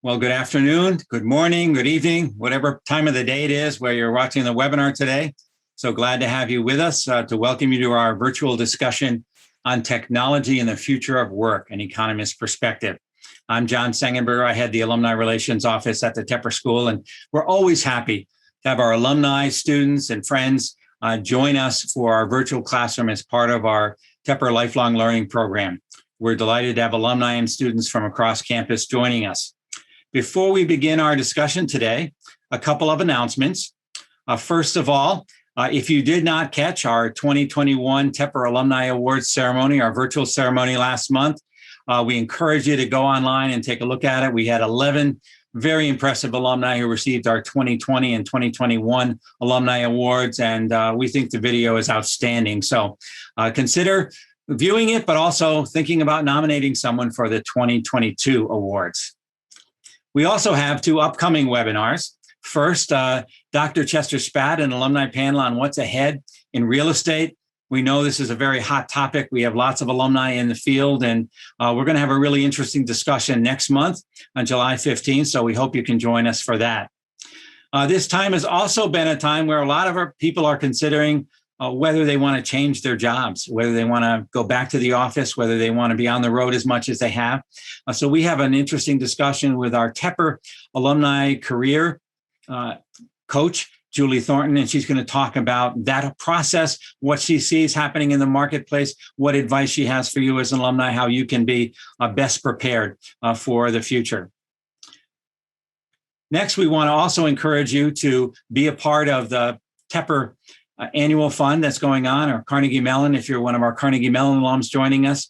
Well, good afternoon, good morning, good evening, whatever time of the day it is where you're watching the webinar today. So glad to have you with us to welcome you to our virtual discussion on technology and the future of work, an Economist perspective. I'm John Sengenberger. I head the Alumni Relations Office at the Tepper School, and we're always happy to have our alumni, students, and friends join us for our virtual classroom as part of our Tepper Lifelong Learning Program. We're delighted to have alumni and students from across campus joining us. Before we begin our discussion today, a couple of announcements. First of all, if you did not catch our 2021 Tepper Alumni Awards ceremony, our virtual ceremony last month, we encourage you to go online and take a look at it. We had 11 very impressive alumni who received our 2020 and 2021 Alumni Awards, and we think the video is outstanding. So consider viewing it, but also thinking about nominating someone for the 2022 awards. We also have two upcoming webinars. First, Dr. Chester Spatt, an alumni panel on what's ahead in real estate. We know this is a very hot topic. We have lots of alumni in the field, and we're going to have a really interesting discussion next month on July 15th, so we hope you can join us for that. This time has also been a time where a lot of our people are considering whether they want to change their jobs, whether they want to go back to the office, whether they want to be on the road as much as they have. So we have an interesting discussion with our Tepper alumni career coach, Julie Thornton, and she's going to talk about that process, what she sees happening in the marketplace, what advice she has for you as an alumni, how you can be best prepared for the future. Next, we want to also encourage you to be a part of the Tepper annual fund that's going on, or Carnegie Mellon, if you're one of our Carnegie Mellon alums joining us.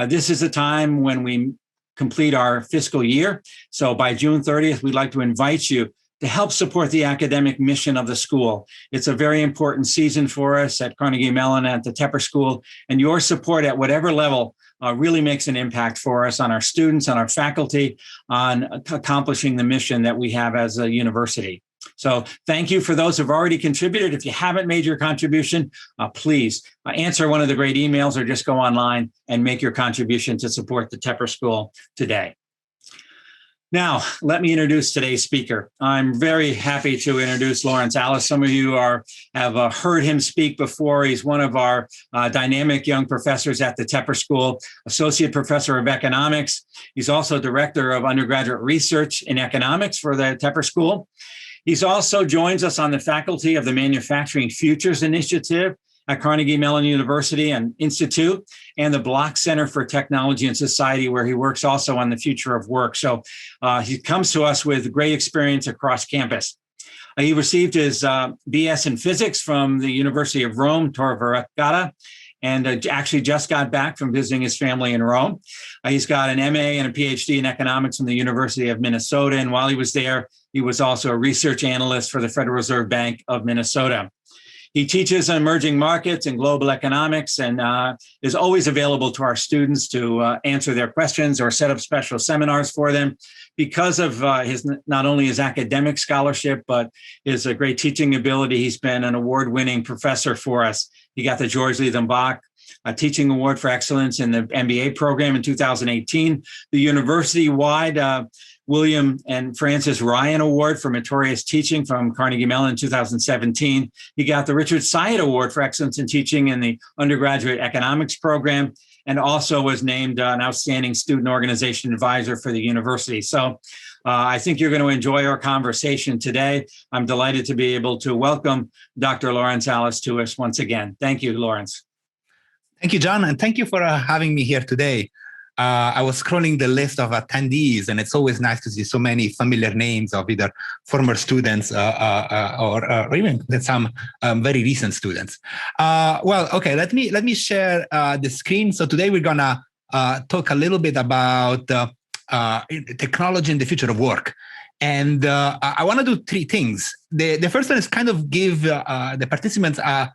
This is a time when we complete our fiscal year. So by June 30th, we'd like to invite you to help support the academic mission of the school. It's a very important season for us at Carnegie Mellon at the Tepper School, and your support at whatever level really makes an impact for us on our students, on our faculty, on accomplishing the mission that we have as a university. So thank you for those who've already contributed. If you haven't made your contribution, please answer one of the great emails or just go online and make your contribution to support the Tepper School today. Now, let me introduce today's speaker. I'm very happy to introduce Laurence. Some of you have heard him speak before. He's one of our dynamic young professors at the Tepper School, Associate Professor of Economics. He's also Director of Undergraduate Research in Economics for the Tepper School. He's also joins us on the faculty of the Manufacturing Futures Initiative at Carnegie Mellon University and Institute, and the Block Center for Technology and Society, where he works also on the future of work. So he comes to us with great experience across campus. He received his BS in physics from the University of Rome, Tor Vergata, and actually just got back from visiting his family in Rome. He's got an MA and a PhD in economics from the University of Minnesota, and while he was there, he was also a research analyst for the Federal Reserve Bank of Minnesota. He teaches emerging markets and global economics and is always available to our students to answer their questions or set up special seminars for them. Because of his not only his academic scholarship, but his great teaching ability, he's been an award-winning professor for us. He got the George Leatham Bach Teaching Award for Excellence in the MBA program in 2018, the university-wide William and Frances Ryan Award for Meritorious Teaching from Carnegie Mellon in 2017. He got the Richard Syed Award for Excellence in Teaching in the undergraduate economics program, and also was named an outstanding student organization advisor for the university. So I think you're going to enjoy our conversation today. I'm delighted to be able to welcome Dr. Laurence to us once again. Thank you, Laurence. Thank you, John, and thank you for having me here today. I was scrolling the list of attendees, and it's always nice to see so many familiar names of either former students or even some very recent students. Okay, let me share the screen. So today we're gonna talk a little bit about technology and the future of work. And I want to do three things. The first one is kind of give the participants a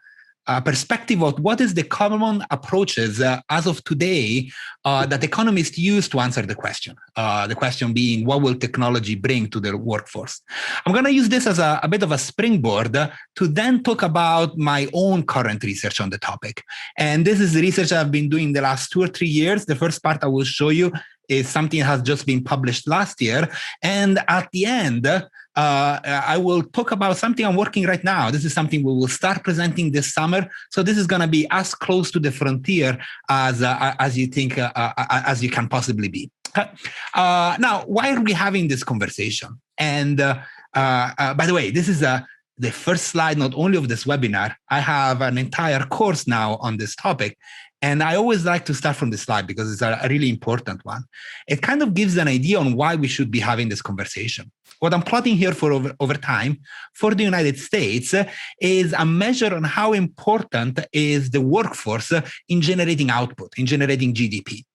perspective of what is the common approaches as of today that economists use to answer the question. The question being, what will technology bring to the workforce? I'm going to use this as a bit of a springboard to then talk about my own current research on the topic. And this is the research I've been doing the last 2 or 3 years. The first part I will show you is something that has just been published last year. And at the end, I will talk about something I'm working right now. This is something we will start presenting this summer. So this is going to be as close to the frontier as you think, as you can possibly be. Now, why are we having this conversation? And by the way, this is the first slide, not only of this webinar. I have an entire course now on this topic. And I always like to start from this slide because it's a really important one. It kind of gives an idea on why we should be having this conversation. What I'm plotting here for over time for the United States is a measure on how important is the workforce in generating output, in generating GDP.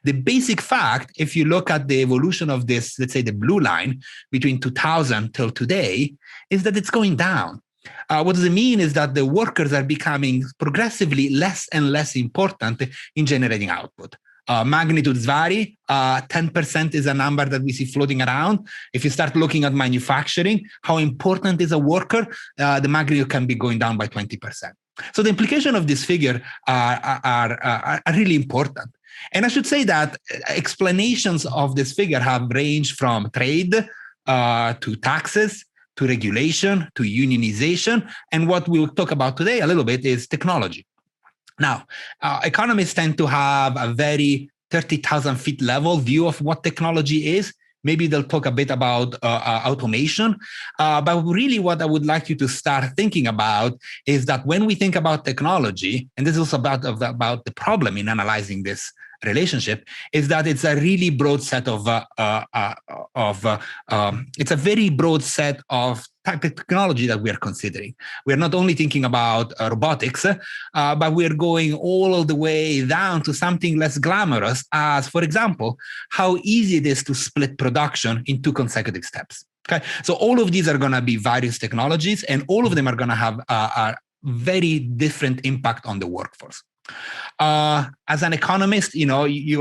The basic fact, if you look at the evolution of this, let's say the blue line between 2000 till today, is that it's going down. What does it mean is that the workers are becoming progressively less and less important in generating output. Magnitudes vary. 10% is a number that we see floating around. If you start looking at manufacturing, how important is a worker, the magnitude can be going down by 20%. So the implication of this figure are really important. And I should say that explanations of this figure have ranged from trade to taxes, to regulation, to unionization. And what we'll talk about today a little bit is technology. Now, economists tend to have a very 30,000 feet level view of what technology is. Maybe they'll talk a bit about automation. But really what I would like you to start thinking about is that when we think about technology, and this is also about the problem in analyzing this relationship, is that it's a really broad set it's a very broad set of type of technology that we are considering. We're not only thinking about robotics, but we're going all the way down to something less glamorous as, for example, how easy it is to split production in 2 consecutive steps. Okay, so all of these are going to be various technologies, and all of them are going to have a very different impact on the workforce. As an economist, you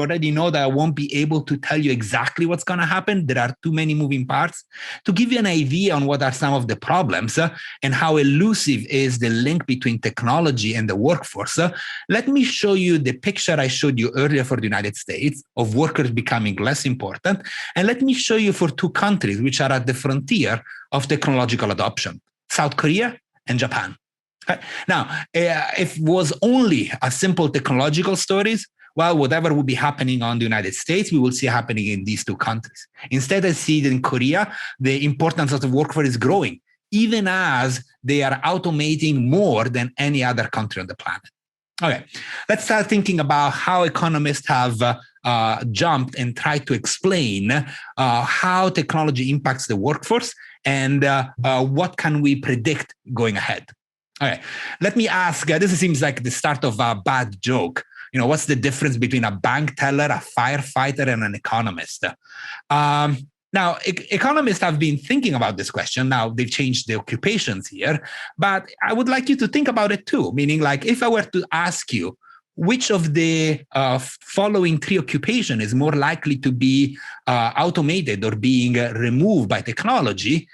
already know that I won't be able to tell you exactly what's going to happen. There are too many moving parts. To give you an idea on what are some of the problems and how elusive is the link between technology and the workforce, let me show you the picture I showed you earlier for the United States of workers becoming less important. And let me show you for 2 countries which are at the frontier of technological adoption, South Korea and Japan. Now, if it was only a simple technological stories, well, whatever would be happening on the United States, we will see happening in these 2 countries. Instead, I see that in Korea, the importance of the workforce is growing, even as they are automating more than any other country on the planet. Okay, let's start thinking about how economists have jumped and tried to explain how technology impacts the workforce and what can we predict going ahead. Okay, let me ask, this seems like the start of a bad joke. What's the difference between a bank teller, a firefighter, and an economist? Now, economists have been thinking about this question. Now, they've changed the occupations here, but I would like you to think about it too, meaning like if I were to ask you, which of the following 3 occupations is more likely to be automated or being removed by technology,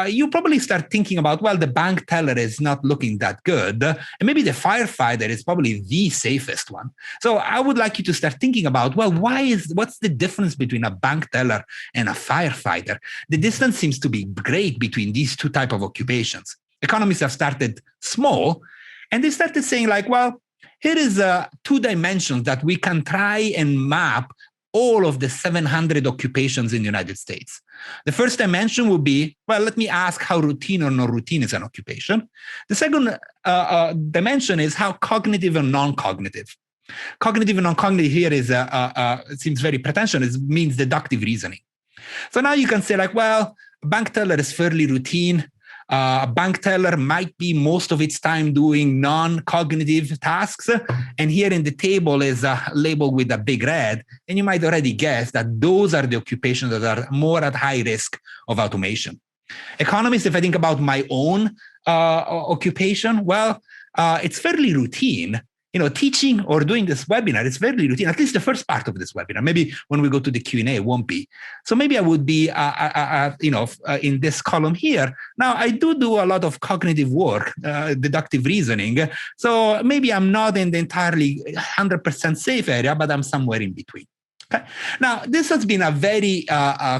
you probably start thinking about, well, the bank teller is not looking that good. And maybe the firefighter is probably the safest one. So I would like you to start thinking about, well, what's the difference between a bank teller and a firefighter? The distance seems to be great between these 2 types of occupations. Economists have started small, and they started saying like, well, here is 2 dimensions that we can try and map all of the 700 occupations in the United States. The first dimension would be, well, let me ask how routine or non-routine is an occupation. The second dimension is how cognitive and non-cognitive. Cognitive and non-cognitive here is, it seems very pretentious, it means deductive reasoning. So now you can say like, well, a bank teller is fairly routine. A bank teller might be most of its time doing non-cognitive tasks. And here in the table is labeled with a big red. And you might already guess that those are the occupations that are more at high risk of automation. Economists, if I think about my own occupation, well, it's fairly routine. Teaching or doing this webinar is very routine, at least the first part of this webinar. Maybe when we go to the Q&A, it won't be. So maybe I would be, in this column here. Now, I do a lot of cognitive work, deductive reasoning. So maybe I'm not in the entirely 100% safe area, but I'm somewhere in between. Okay? Now, this has been a very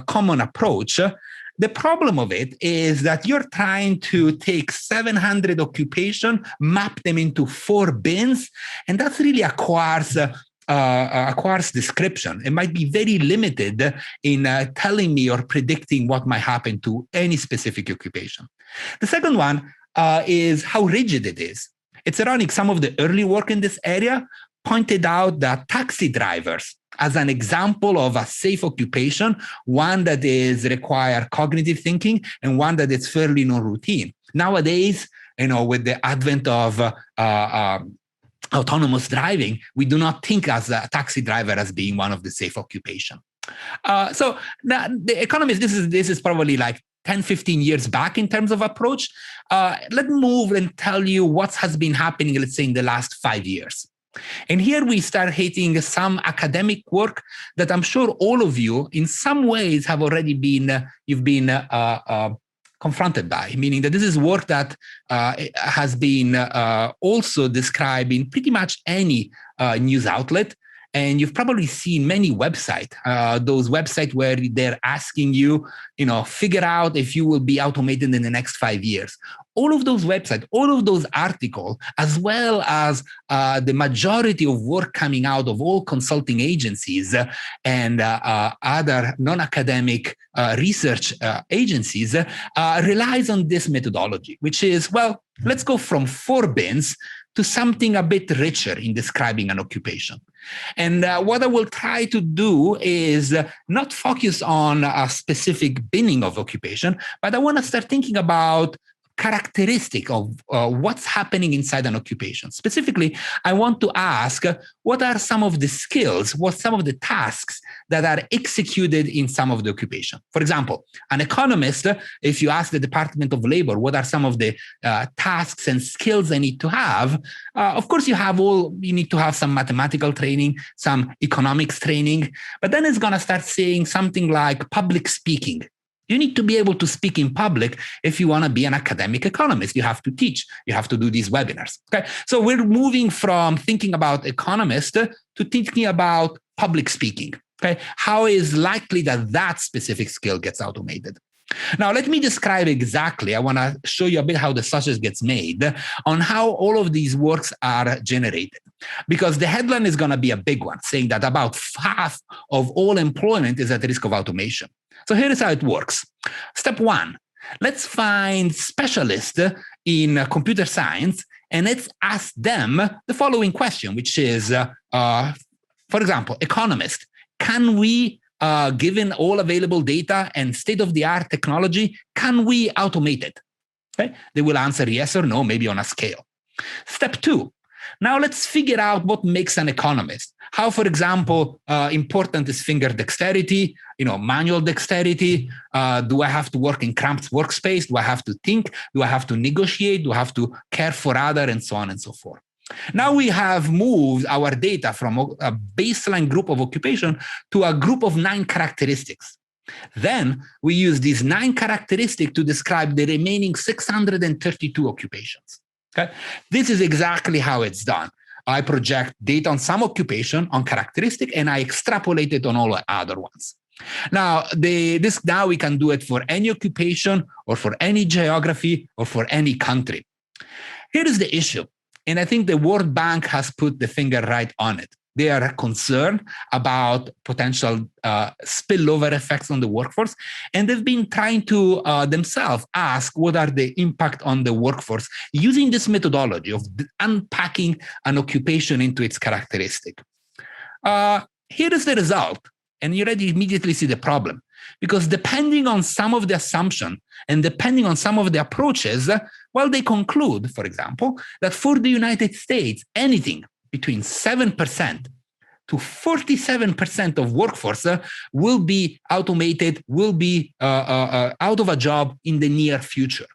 common approach. The problem of it is that you're trying to take 700 occupation, map them into 4 bins, and that's really a coarse description. It might be very limited in telling me or predicting what might happen to any specific occupation. The second one is how rigid it is. It's ironic, some of the early work in this area pointed out that taxi drivers, as an example of a safe occupation, one that is require cognitive thinking and one that is fairly non-routine. Nowadays, with the advent of autonomous driving, we do not think as a taxi driver as being one of the safe occupation. So the Economist, this is probably like 10, 15 years back in terms of approach. Let's move and tell you what has been happening, let's say, in the last 5 years. And here we start hitting some academic work that I'm sure all of you in some ways have already been, you've been confronted by, meaning that this is work that has been also described in pretty much any news outlet. And you've probably seen many websites, those websites where they're asking you, figure out if you will be automated in the next 5 years. All of those websites, all of those articles, as well as the majority of work coming out of all consulting agencies and other non-academic research agencies relies on this methodology, which is, well, let's go from 4 bins to something a bit richer in describing an occupation. And what I will try to do is not focus on a specific binning of occupation, but I want to start thinking about characteristic of what's happening inside an occupation. Specifically, I want to ask, what are some of the skills, what some of the tasks that are executed in some of the occupation? For example, an economist, if you ask the Department of Labor, what are some of the tasks and skills I need to have? Of course, you need to have some mathematical training, some economics training, but then it's going to start saying something like public speaking. You need to be able to speak in public if you want to be an academic economist. You have to teach. You have to do these webinars. Okay, so we're moving from thinking about economist to thinking about public speaking. Okay, how is likely that specific skill gets automated? Now, let me describe exactly. I want to show you a bit how the sausage gets made on how all of these works are generated. Because the headline is going to be a big one, saying that about half of all employment is at risk of automation. So here is how it works. Step 1, let's find specialists in computer science and let's ask them the following question, which is, for example, economist, can we, given all available data and state-of-the-art technology, can we automate it? Okay? They will answer yes or no, maybe on a scale. Step 2, now let's figure out what makes an economist. How, for example, important is finger dexterity, manual dexterity? Do I have to work in cramped workspace? Do I have to think? Do I have to negotiate? Do I have to care for others? And so on and so forth. Now we have moved our data from a baseline group of occupation to a group of 9 characteristics. Then we use these 9 characteristics to describe the remaining 632 occupations. Okay? This is exactly how it's done. I project data on some occupation, on characteristic, and I extrapolate it on all the other ones. Now, now we can do it for any occupation or for any geography or for any country. Here is the issue, and I think the World Bank has put the finger right on it. They are concerned about potential spillover effects on the workforce, and they've been trying to themselves ask what are the impact on the workforce using this methodology of unpacking an occupation into its characteristic. Here is the result, and you already immediately see the problem, because depending on some of the assumption and depending on some of the approaches, well, they conclude, for example, that for the United States, anything between 7% to 47% of workforce will be automated, will be out of a job in the near future.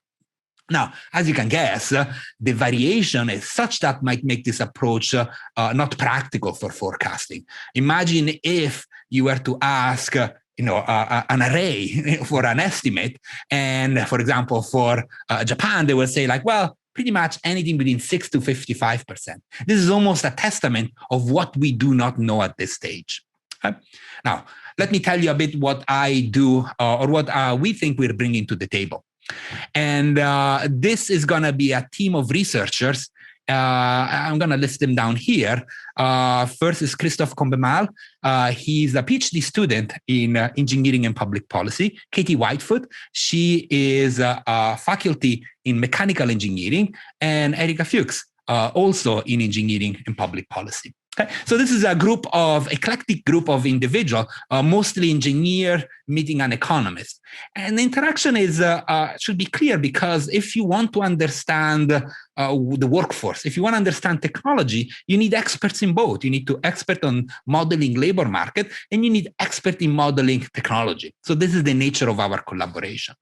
Now, as you can guess, the variation is such that might make this approach not practical for forecasting. Imagine if you were to ask an array for an estimate, and for example, for Japan, they will say like, well, pretty much anything between 6 to 55%. This is almost a testament of what we do not know at this stage. Okay? Now, let me tell you a bit what I do or what we think we're bringing to the table. And this is going to be a team of researchers. I'm going to list them down here. First is Christophe Combemal. He's a PhD student in engineering and public policy. Katie Whitefoot, she is a faculty in mechanical engineering. And Erika Fuchs, also in engineering and public policy. Okay. So this is a eclectic group of individuals, mostly engineer meeting an economist. And the interaction should be clear, because if you want to understand the workforce, if you want to understand technology, you need experts in both. You need to expert on modeling labor market, and you need expert in modeling technology. So this is the nature of our collaboration.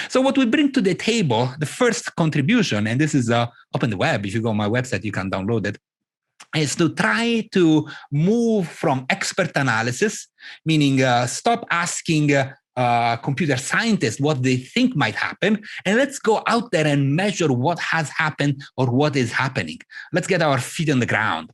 So what we bring to the table, the first contribution, and this is up on the web, if you go on my website, you can download it, is to try to move from expert analysis, meaning stop asking computer scientists what they think might happen, and let's go out there and measure what has happened or what is happening. Let's get our feet on the ground.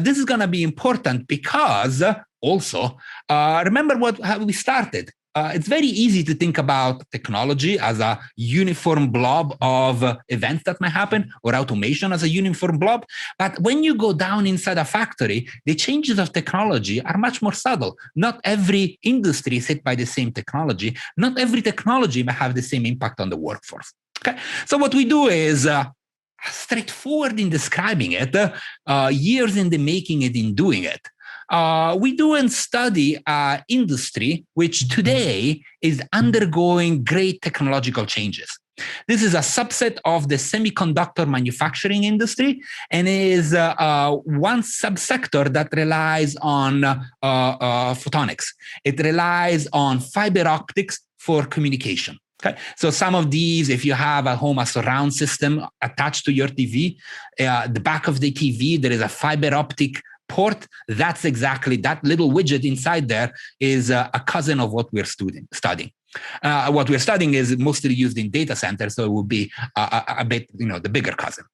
This is going to be important because also, remember how we started. It's very easy to think about technology as a uniform blob of events that might happen, or automation as a uniform blob. But when you go down inside a factory, the changes of technology are much more subtle. Not every industry is hit by the same technology. Not every technology may have the same impact on the workforce. Okay, so what we do is straightforward in describing it, years in the making and in doing it. We do and study industry which today is undergoing great technological changes. This is a subset of the semiconductor manufacturing industry, and is one subsector that relies on photonics. It relies on fiber optics for communication. Okay, so some of these, if you have at home a surround system attached to your TV, the back of the TV, there is a fiber optic port. That's exactly that little widget inside there is a cousin of what we're studying. What we're studying is mostly used in data centers, so it will be a bit, the bigger cousin.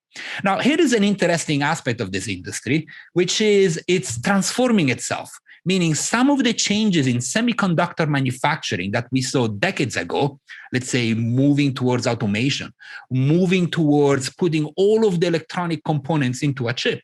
Now, here is an interesting aspect of this industry, which is it's transforming itself. Meaning some of the changes in semiconductor manufacturing that we saw decades ago, let's say moving towards automation, moving towards putting all of the electronic components into a chip,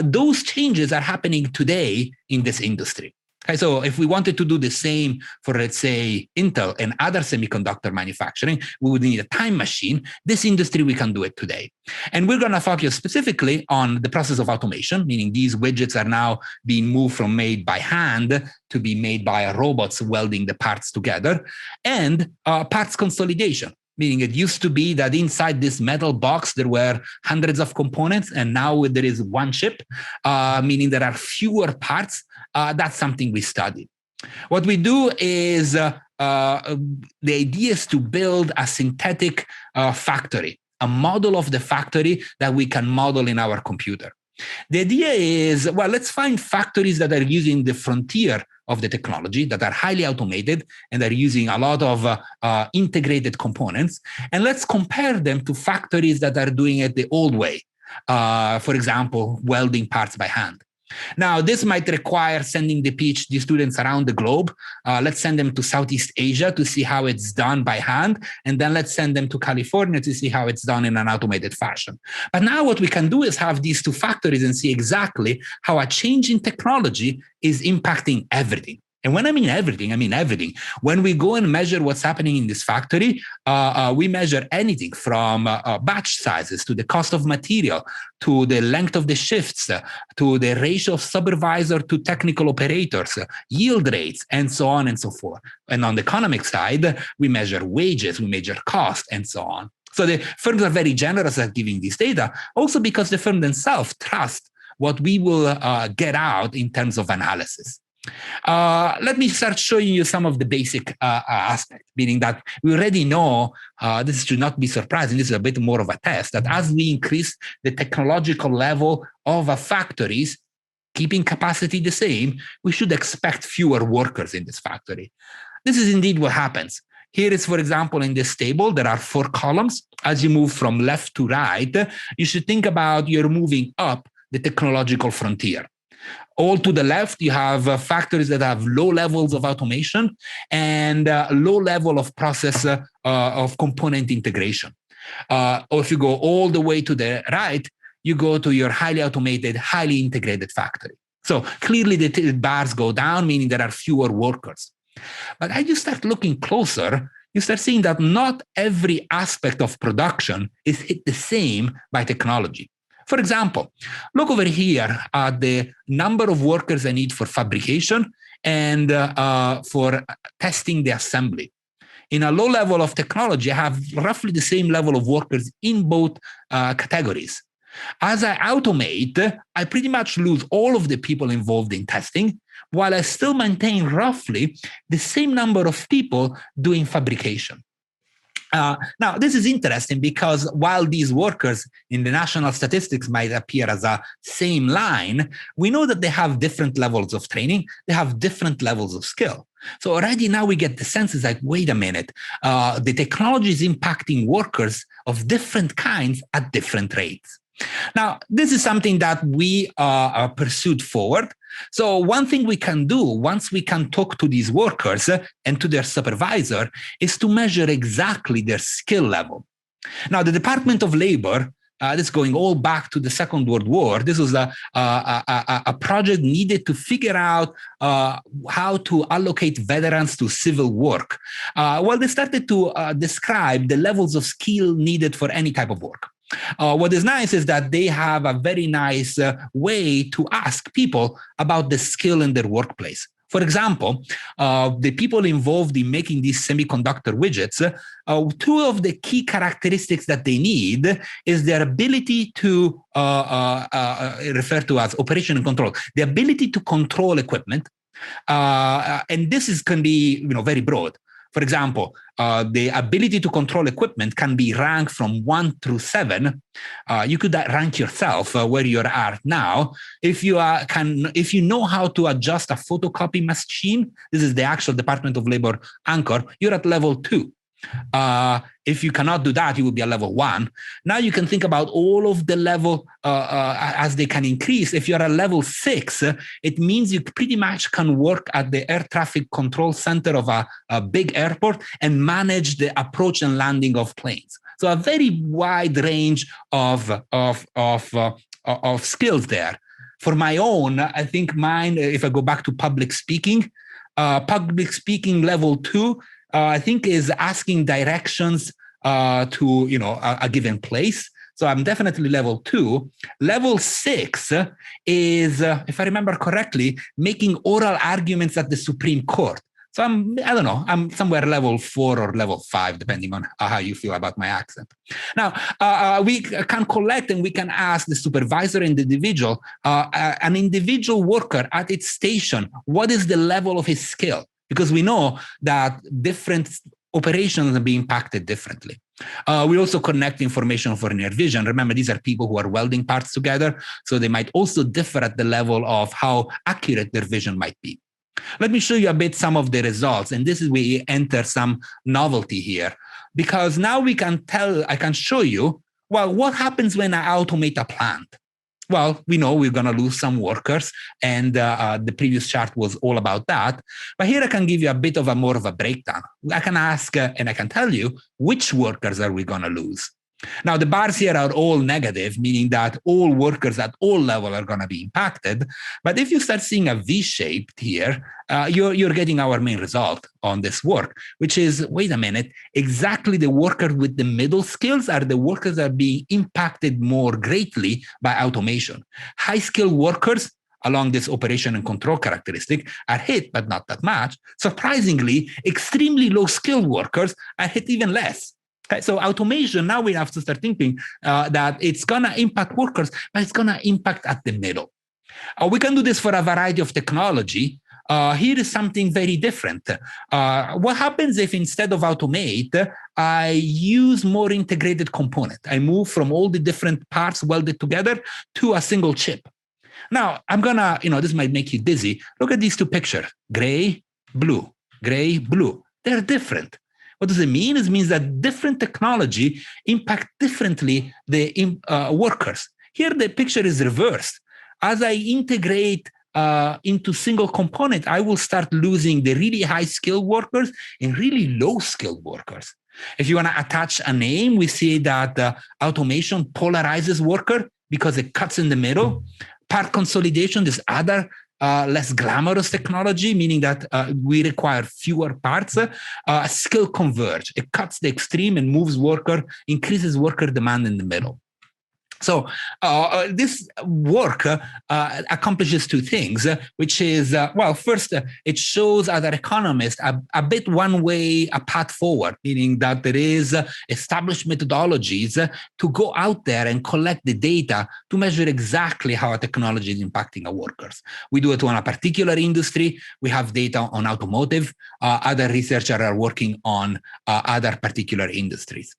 those changes are happening today in this industry. Okay, so if we wanted to do the same for, let's say, Intel and other semiconductor manufacturing, we would need a time machine. This industry, we can do it today. And we're going to focus specifically on the process of automation, meaning these widgets are now being moved from made by hand to be made by robots welding the parts together, and parts consolidation. Meaning it used to be that inside this metal box, there were hundreds of components, and now there is one chip, meaning there are fewer parts. That's something we study. What we do is the idea is to build a synthetic factory, a model of the factory that we can model in our computer. The idea is, well, let's find factories that are using the frontier of the technology, that are highly automated and are using a lot of integrated components. And let's compare them to factories that are doing it the old way. For example, welding parts by hand. Now, this might require sending the PhD students around the globe. Let's send them to Southeast Asia to see how it's done by hand. And then let's send them to California to see how it's done in an automated fashion. But now what we can do is have these two factories and see exactly how a change in technology is impacting everything. And when I mean everything, I mean everything. When we go and measure what's happening in this factory, we measure anything from batch sizes to the cost of material, to the length of the shifts, to the ratio of supervisor to technical operators, yield rates, and so on and so forth. And on the economic side, we measure wages, we measure cost, and so on. So the firms are very generous at giving this data, also because the firm themselves trust what we will get out in terms of analysis. Let me start showing you some of the basic aspects, meaning that we already know, this should not be surprising, this is a bit more of a test, that as we increase the technological level of factories, keeping capacity the same, we should expect fewer workers in this factory. This is indeed what happens. Here is, for example, in this table, there are 4 columns. As you move from left to right, you should think about you're moving up the technological frontier. All to the left, you have factories that have low levels of automation and low level of process of component integration. Or if you go all the way to the right, you go to your highly automated, highly integrated factory. So clearly the bars go down, meaning there are fewer workers. But as you start looking closer, you start seeing that not every aspect of production is hit the same by technology. For example, look over here at the number of workers I need for fabrication and for testing the assembly. In a low level of technology, I have roughly the same level of workers in both categories. As I automate, I pretty much lose all of the people involved in testing, while I still maintain roughly the same number of people doing fabrication. Now, this is interesting because while these workers in the national statistics might appear as a same line, we know that they have different levels of training, they have different levels of skill. So already now we get the sense is like, wait a minute, the technology is impacting workers of different kinds at different rates. Now, this is something that we pursued forward. So one thing we can do once we can talk to these workers and to their supervisor is to measure exactly their skill level. Now, the Department of Labor, this is going all back to the Second World War. This was a project needed to figure out how to allocate veterans to civil work. Well, they started to describe the levels of skill needed for any type of work. What is nice is that they have a very nice way to ask people about the skill in their workplace. For example, the people involved in making these semiconductor widgets, two of the key characteristics that they need is their ability to refer to as operation and control, the ability to control equipment. And this can be very broad. For example, the ability to control equipment can be ranked from 1 through 7. You could rank yourself where you are now. If you know how to adjust a photocopy machine, this is the actual Department of Labor anchor, you're at level 2. If you cannot do that, you will be at level 1. Now you can think about all of the level as they can increase. If you're at level 6, it means you pretty much can work at the air traffic control center of a big airport and manage the approach and landing of planes. So a very wide range of skills there. For my own, I think mine, if I go back to public speaking level 2, I think is asking directions to a given place. So I'm definitely level 2. Level 6 is, if I remember correctly, making oral arguments at the Supreme Court. So I'm somewhere level 4 or level 5, depending on how you feel about my accent. Now, we can collect and we can ask the supervisor and the individual, an individual worker at its station, what is the level of his skill? Because we know that different operations are being impacted differently. We also connect information for near vision. Remember, these are people who are welding parts together, so they might also differ at the level of how accurate their vision might be. Let me show you a bit some of the results, and this is where we enter some novelty here, because now I can show you, well, what happens when I automate a plant? Well, we know we're going to lose some workers, and the previous chart was all about that. But here I can give you a bit of more of a breakdown. I can ask and I can tell you which workers are we going to lose. Now, the bars here are all negative, meaning that all workers at all levels are going to be impacted. But if you start seeing a V-shape here, you're getting our main result on this work, which is, wait a minute, exactly the workers with the middle skills are the workers that are being impacted more greatly by automation. High-skilled workers along this operation and control characteristic are hit, but not that much. Surprisingly, extremely low-skilled workers are hit even less. So automation, now we have to start thinking that it's going to impact workers, but it's going to impact at the middle. We can do this for a variety of technology. Here is something very different. What happens if instead of automate, I use more integrated component? I move from all the different parts welded together to a single chip. Now, I'm going to, this might make you dizzy. Look at these two pictures, gray, blue, gray, blue. They're different. What does it mean? It means that different technology impact differently the workers. Here, the picture is reversed. As I integrate into single component, I will start losing the really high skilled workers and really low skilled workers. If you want to attach a name, we see that automation polarizes worker because it cuts in the middle. Part consolidation, this other less glamorous technology, meaning that we require fewer parts. Skill converge. It cuts the extreme and moves worker, increases worker demand in the middle. So this work accomplishes two things, which is, well, first, it shows other economists a bit one way, a path forward, meaning that there is established methodologies to go out there and collect the data to measure exactly how a technology is impacting our workers. We do it on a particular industry. We have data on automotive. Other researchers are working on other particular industries.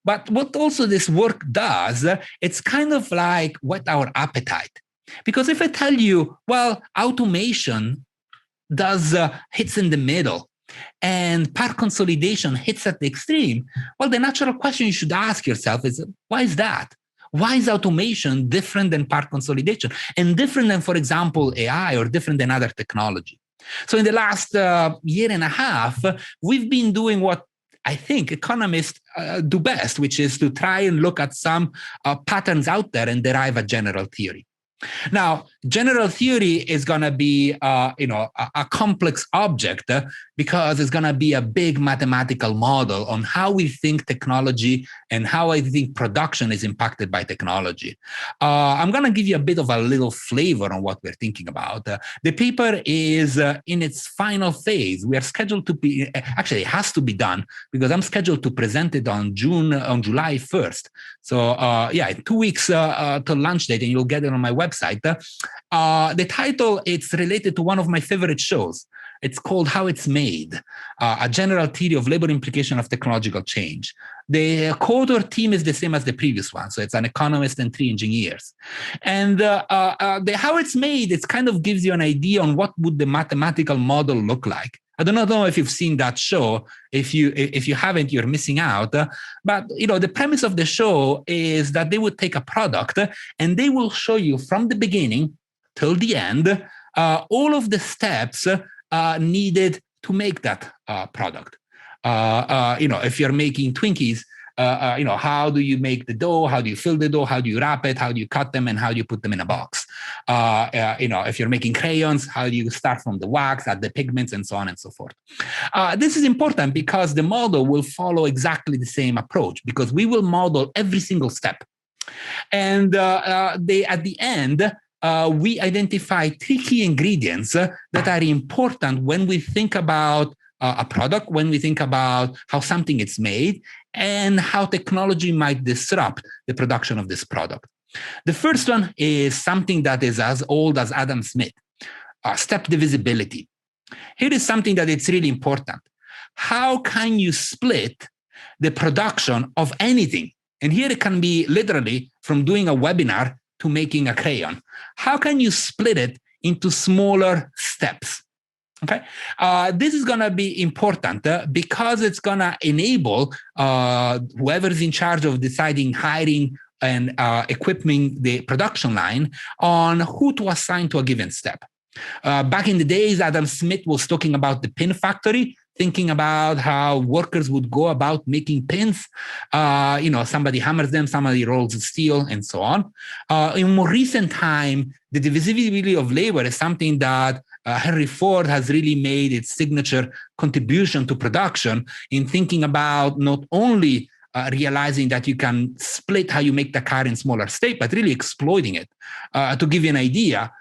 But what also this work does, it's kind of like whet our appetite. Because if I tell you, well, automation does hits in the middle and part consolidation hits at the extreme, well, the natural question you should ask yourself is, why is that? Why is automation different than part consolidation and different than, for example, AI or different than other technology? So in the last year and a half, we've been doing what I think economists do best, which is to try and look at some patterns out there and derive a general theory. Now, general theory is going to be, a complex object because it's going to be a big mathematical model on how we think technology and how I think production is impacted by technology. I'm going to give you a bit of a little flavor on what we're thinking about. The paper is in its final phase. We are scheduled to be, actually, it has to be done because I'm scheduled to present it on July 1st. So, in 2 weeks to launch date, and you'll get it on my website. The title, it's related to one of my favorite shows. It's called How It's Made, a general theory of labor implication of technological change. The co-author team is the same as the previous one. So it's an economist and 3 engineers. And the How It's Made, it kind of gives you an idea on what would the mathematical model look like. I do not know if you've seen that show. If you haven't, you're missing out. But the premise of the show is that they would take a product and they will show you from the beginning till the end all of the steps needed to make that product. If you're making Twinkies, how do you make the dough? How do you fill the dough? How do you wrap it? How do you cut them? And how do you put them in a box? If you're making crayons, how do you start from the wax, add the pigments, and so on and so forth? This is important because the model will follow exactly the same approach because we will model every single step. And at the end, we identify 3 key ingredients that are important when we think about a product, when we think about how something is made, and how technology might disrupt the production of this product. The first one is something that is as old as Adam Smith, step divisibility. Here is something that it's really important. How can you split the production of anything? And here it can be literally from doing a webinar to making a crayon. How can you split it into smaller steps? Okay, this is going to be important because it's going to enable whoever's in charge of deciding, hiring, and equipping the production line on who to assign to a given step. Back in the days, Adam Smith was talking about the pin factory, thinking about how workers would go about making pins. Somebody hammers them, somebody rolls the steel, and so on. In more recent time, the divisibility of labor is something that Henry Ford has really made its signature contribution to production in thinking about not only realizing that you can split how you make the car in smaller steps, but really exploiting it. To give you an idea,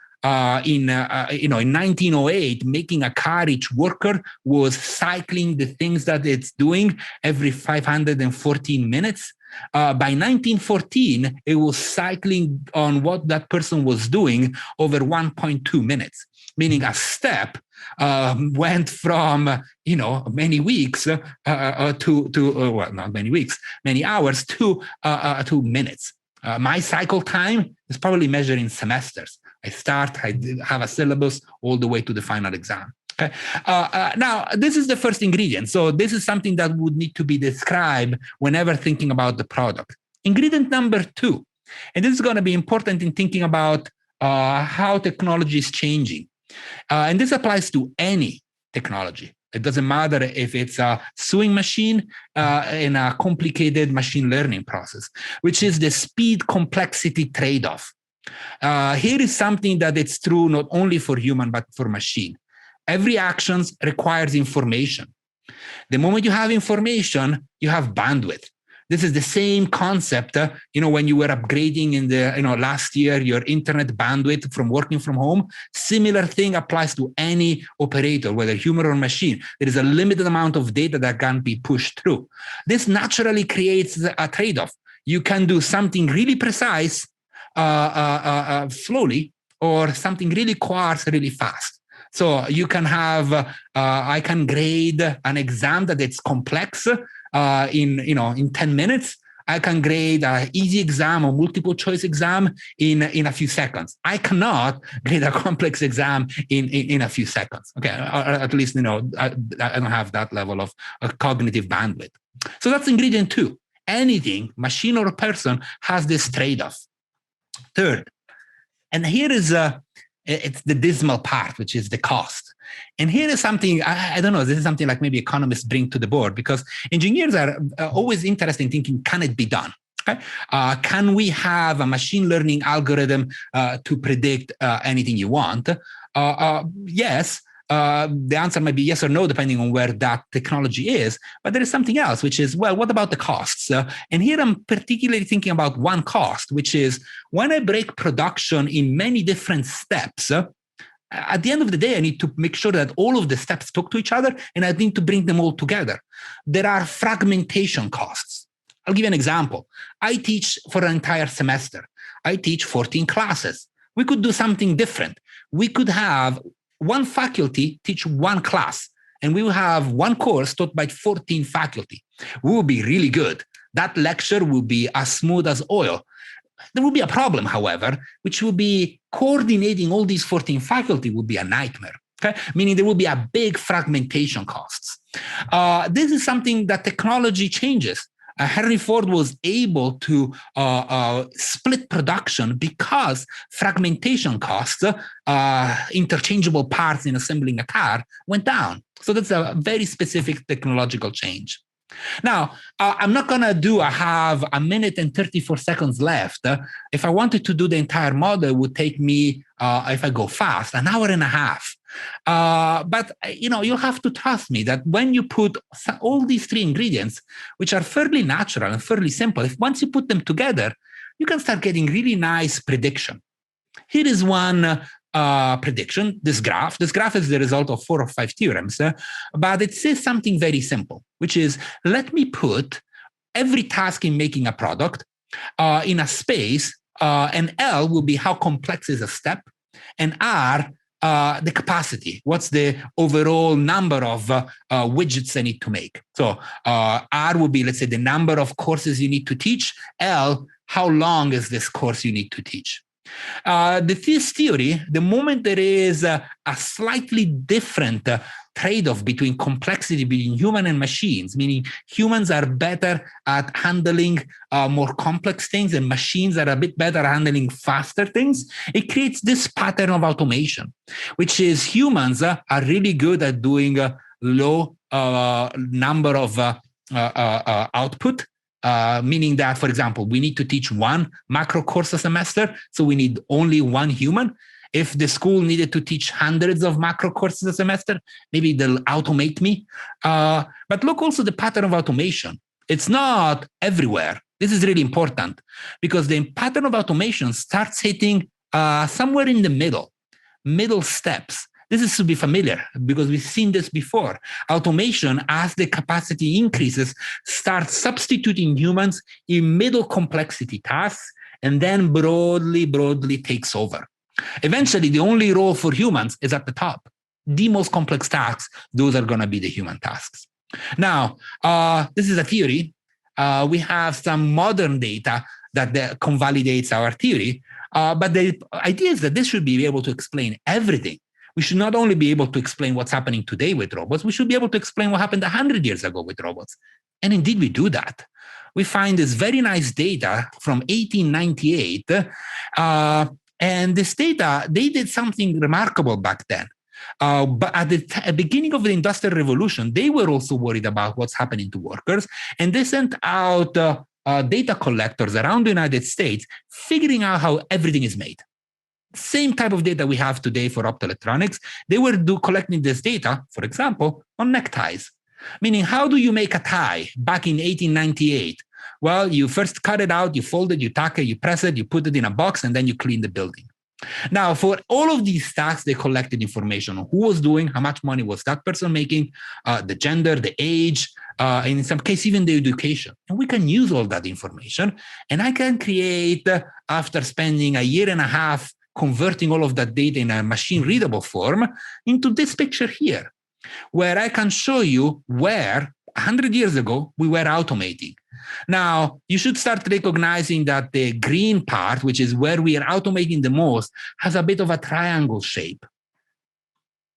in 1908, making a car, each worker was cycling the things that it's doing every 514 minutes. By 1914, it was cycling on what that person was doing over 1.2 minutes, meaning a step went from many weeks not many weeks, many hours to minutes. My cycle time is probably measured in semesters. I have a syllabus all the way to the final exam. Okay. Now, this is the first ingredient. So this is something that would need to be described whenever thinking about the product. Ingredient number 2, and this is going to be important in thinking about how technology is changing. And this applies to any technology. It doesn't matter if it's a sewing machine in a complicated machine learning process, which is the speed complexity trade-off. Here is something that it's true not only for human, but for machine. Every action requires information. The moment you have information, you have bandwidth. This is the same concept, when you were upgrading in the, last year, your internet bandwidth from working from home. Similar thing applies to any operator, whether human or machine. There is a limited amount of data that can be pushed through. This naturally creates a trade-off. You can do something really precise slowly, or something really coarse really fast. So you can have, I can grade an exam that it's complex in 10 minutes. I can grade an easy exam or multiple choice exam in a few seconds. I cannot grade a complex exam in a few seconds. Okay, or at least, I don't have that level of cognitive bandwidth. So that's ingredient 2. Anything, machine or person, has this trade-off. Third, and here is it's the dismal part, which is the cost. And here is something, I don't know, this is something like maybe economists bring to the board, because engineers are always interested in thinking, can it be done? Okay? Can we have a machine learning algorithm to predict anything you want? Yes. The answer might be yes or no, depending on where that technology is. But there is something else, which is, well, what about the costs? And here I'm particularly thinking about one cost, which is when I break production in many different steps, at the end of the day, I need to make sure that all of the steps talk to each other, and I need to bring them all together. There are fragmentation costs. I'll give you an example. I teach for an entire semester. I teach 14 classes. We could do something different. We could have one faculty teach one class, and we will have one course taught by 14 faculty. We will be really good. That lecture will be as smooth as oil. There will be a problem, however, which will be coordinating all these 14 faculty will be a nightmare. Okay? Meaning there will be a big fragmentation costs. This is something that technology changes. Henry Ford was able to split production because fragmentation costs, interchangeable parts in assembling a car, went down. So that's a very specific technological change. Now, I'm not going to do, I have a minute and 34 seconds left. If I wanted to do the entire model, it would take me, if I go fast, an hour and a half. But you'll have to trust me that when you put all these 3 ingredients, which are fairly natural and fairly simple, if once you put them together, you can start getting really nice prediction. Here is one prediction, this graph. This graph is the result of 4 or 5 theorems, but it says something very simple, which is, let me put every task in making a product in a space, and L will be how complex is a step, and R, the capacity. What's the overall number of widgets I need to make? So R will be, let's say, the number of courses you need to teach. L, how long is this course you need to teach? This theory, the moment there is a slightly different trade-off between complexity between human and machines, meaning humans are better at handling more complex things and machines are a bit better at handling faster things, it creates this pattern of automation, which is humans are really good at doing a low number of output. Meaning that, for example, we need to teach one macro course a semester, so we need only one human. If the school needed to teach hundreds of macro courses a semester, maybe they'll automate me. But look also the pattern of automation. It's not everywhere. This is really important because the pattern of automation starts hitting somewhere in the middle steps. This is to be familiar because we've seen this before. Automation, as the capacity increases, starts substituting humans in middle complexity tasks and then broadly takes over. Eventually, the only role for humans is at the top. The most complex tasks, those are going to be the human tasks. Now, this is a theory. We have some modern data that convalidates our theory, but the idea is that this should be able to explain everything. We should not only be able to explain what's happening today with robots, we should be able to explain what happened 100 years ago with robots. And indeed, we do that. We find this very nice data from 1898 And this data, they did something remarkable back then. But at the beginning of the Industrial Revolution, they were also worried about what's happening to workers. And they sent out data collectors around the United States, figuring out how everything is made. Same type of data we have today for optoelectronics. They were collecting this data, for example, on neckties. Meaning, how do you make a tie back in 1898? Well, you first cut it out, you fold it, you tack it, you press it, you put it in a box, and then you clean the building. Now, for all of these tasks, they collected information on who was doing, how much money was that person making, the gender, the age, and in some cases, even the education. And we can use all that information. And I can create, after spending a year and a half converting all of that data in a machine-readable form, into this picture here, where I can show you where 100 years ago we were automating. Now, you should start recognizing that the green part, which is where we are automating the most, has a bit of a triangle shape.